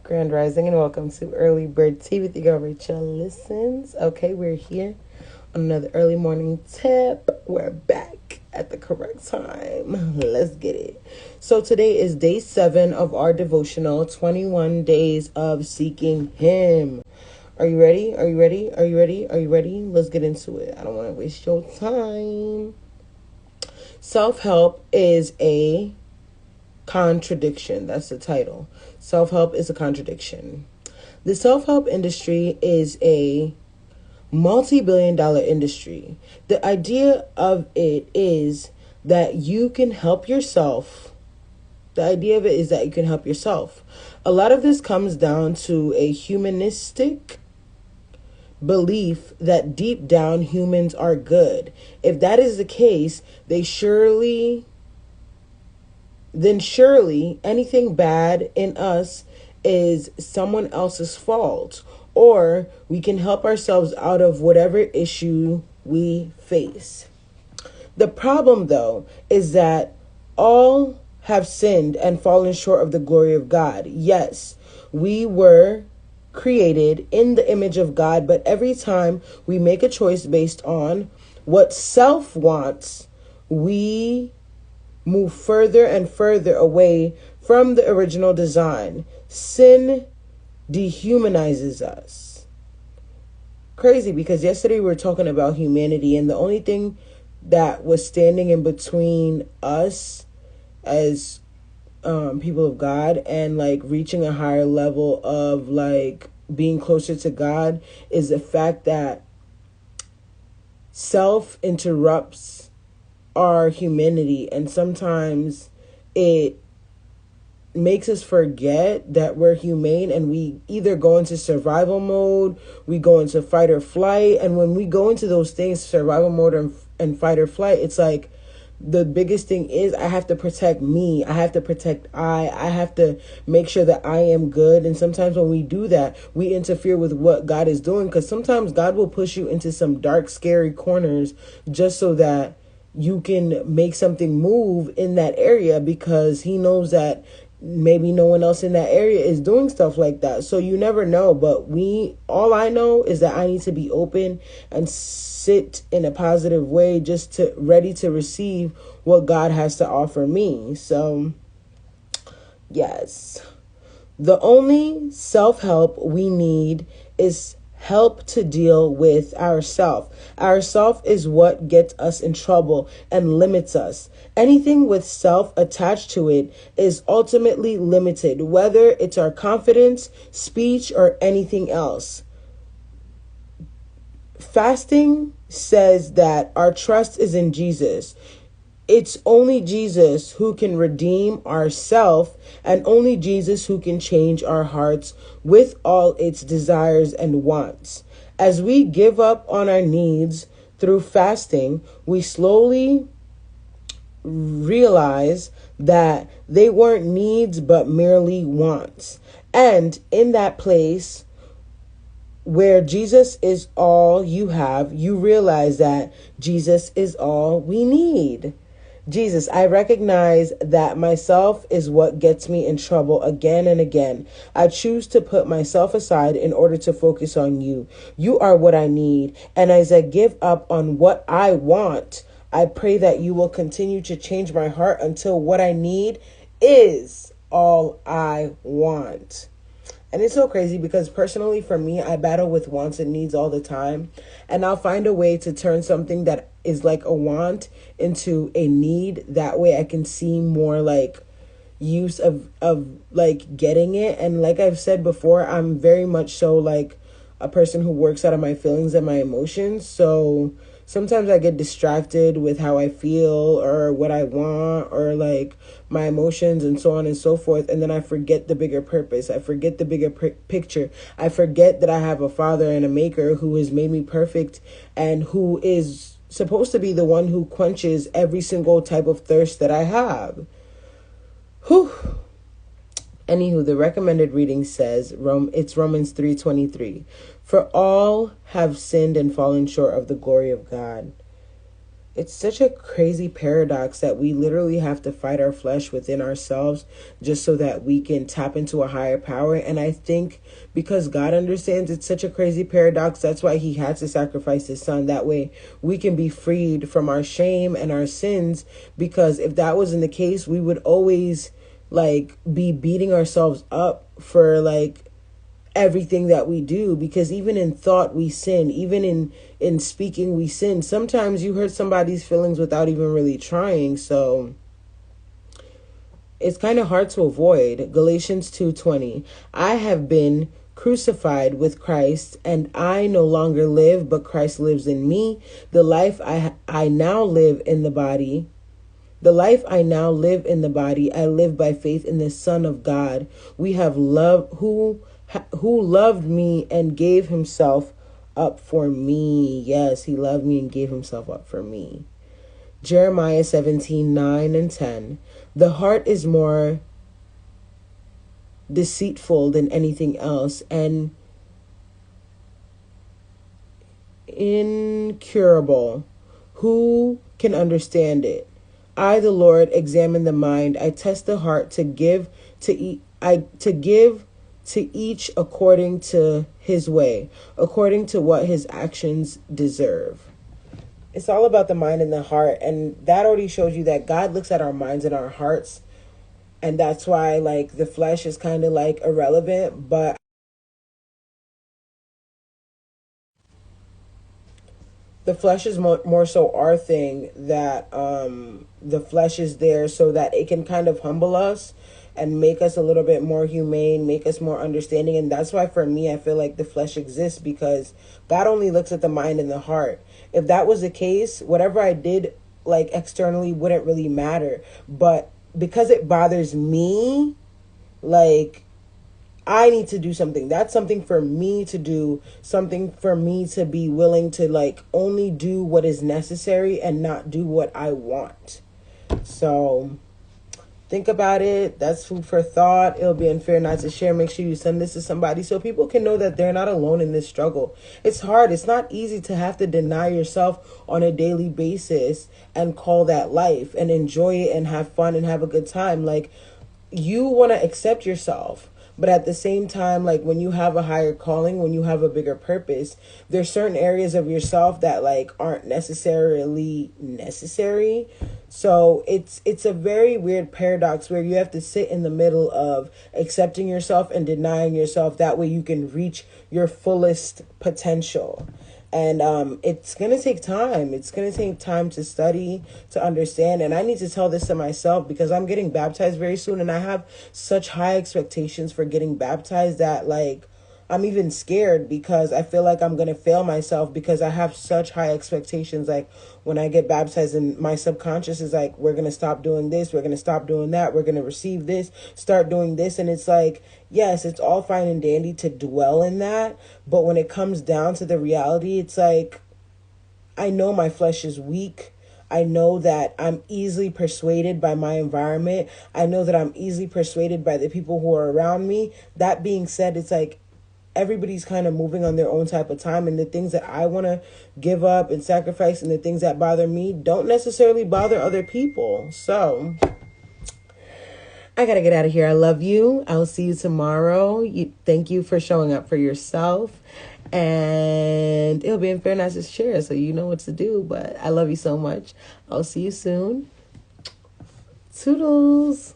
Grand Rising, and welcome to Early Bird Tea with your girl Rachel Listens. Okay, we're here on another early morning tip. We're back at the correct time. Let's get it. So today is day 7 of our devotional, 21 days of seeking Him. Are you ready? Are you ready? Are you ready? Are you ready? Let's get into it. I don't want to waste your time. Self-help is a contradiction. That's the title. Self-help is a contradiction. The self-help industry is a multi-billion-dollar industry. The idea of it is that you can help yourself. The idea of it is that you can help yourself. A lot of this comes down to a humanistic belief that deep down humans are good. If that is the case, surely anything bad in us is someone else's fault, or we can help ourselves out of whatever issue we face. The problem, though, is that all have sinned and fallen short of the glory of God. Yes, we were created in the image of God, but every time we make a choice based on what self wants, we move further and further away from the original design. Sin dehumanizes us. Crazy, because yesterday we were talking about humanity, and the only thing that was standing in between us as people of God and reaching a higher level of being closer to God is the fact that self interrupts our humanity, and sometimes it makes us forget that we're humane, and we either go into survival mode, we go into fight or flight. And when we go into those things, survival mode and fight or flight, it's like the biggest thing is I have to protect me. I have to protect I have to make sure that I am good. And sometimes when we do that, we interfere with what God is doing, because sometimes God will push you into some dark, scary corners just so that you can make something move in that area, because He knows that maybe no one else in that area is doing stuff like that. So you never know. But all I know is that I need to be open and sit in a positive way, just ready to receive what God has to offer me. So yes, the only self-help we need is help to deal with ourself. Ourself is what gets us in trouble and limits us. Anything with self attached to it is ultimately limited, whether it's our confidence, speech, or anything else. Fasting says that our trust is in Jesus. It's only Jesus who can redeem ourself, and only Jesus who can change our hearts with all its desires and wants. As we give up on our needs through fasting, we slowly realize that they weren't needs but merely wants. And in that place where Jesus is all you have, you realize that Jesus is all we need. Jesus, I recognize that myself is what gets me in trouble again and again. I choose to put myself aside in order to focus on you. You are what I need. And as I give up on what I want, I pray that you will continue to change my heart until what I need is all I want. And it's so crazy, because personally for me, I battle with wants and needs all the time. And I'll find a way to turn something that is like a want into a need. That way I can see more use of getting it. And like I've said before, I'm very much so a person who works out of my feelings and my emotions. So sometimes I get distracted with how I feel or what I want or my emotions and so on and so forth. And then I forget the bigger purpose. I forget the bigger picture. I forget that I have a Father and a Maker who has made me perfect and who is supposed to be the one who quenches every single type of thirst that I have. Whew. Anywho, the recommended reading says, it's Romans 3:23. For all have sinned and fallen short of the glory of God. it's such a crazy paradox that we literally have to fight our flesh within ourselves just so that we can tap into a higher power. And I think because God understands it's such a crazy paradox, that's why he had to sacrifice his son. That way we can be freed from our shame and our sins. Because if that wasn't the case, we would always like be beating ourselves up for like everything that we do, because even in thought we sin, even in speaking we sin. Sometimes you hurt somebody's feelings without even really trying, so it's kind of hard to avoid. Galatians 2:20, I have been crucified with Christ, and I no longer live, but Christ lives in me. The life I now live in the body, I live by faith in the Son of God. We have love who loved me and gave himself up for me. Yes, he loved me and gave himself up for me. Jeremiah 17:9 and 10. The heart is more deceitful than anything else and incurable. Who can understand it? I, the Lord, examine the mind. I test the heart to give to each according to his way, according to what his actions deserve. It's all about the mind and the heart. And that already shows you that God looks at our minds and our hearts. And that's why like the flesh is kind of like irrelevant. But the flesh is more so our thing, that the flesh is there so that it can kind of humble us and make us a little bit more humane, make us more understanding. And that's why for me, I feel like the flesh exists, because God only looks at the mind and the heart. If that was the case, whatever I did like externally wouldn't really matter. But because it bothers me, like I need to do something. That's something for me to do, something for me to be willing to like only do what is necessary and not do what I want. So think about it. That's food for thought. It'll be unfair not to share. Make sure you send this to somebody so people can know that they're not alone in this struggle. It's hard. It's not easy to have to deny yourself on a daily basis and call that life and enjoy it and have fun and have a good time. Like, you want to accept yourself. But at the same time, like when you have a higher calling, when you have a bigger purpose, there's certain areas of yourself that like aren't necessarily necessary. So it's a very weird paradox where you have to sit in the middle of accepting yourself and denying yourself. That way you can reach your fullest potential. And it's going to take time. It's going to take time to study, to understand. And I need to tell this to myself because I'm getting baptized very soon. And I have such high expectations for getting baptized that, like, I'm even scared because I feel like I'm going to fail myself because I have such high expectations. Like, when I get baptized, and my subconscious is like, we're going to stop doing this. We're going to stop doing that. We're going to receive this, start doing this. And it's like, yes, it's all fine and dandy to dwell in that. But when it comes down to the reality, it's like, I know my flesh is weak. I know that I'm easily persuaded by my environment. I know that I'm easily persuaded by the people who are around me. That being said, it's like, everybody's kind of moving on their own type of time, and the things that I want to give up and sacrifice and the things that bother me don't necessarily bother other people. So I gotta get out of here. I love you. I'll see you tomorrow. Thank you for showing up for yourself, and it'll be unfair not to share, so you know what to do. But I love you so much. I'll see you soon. Toodles.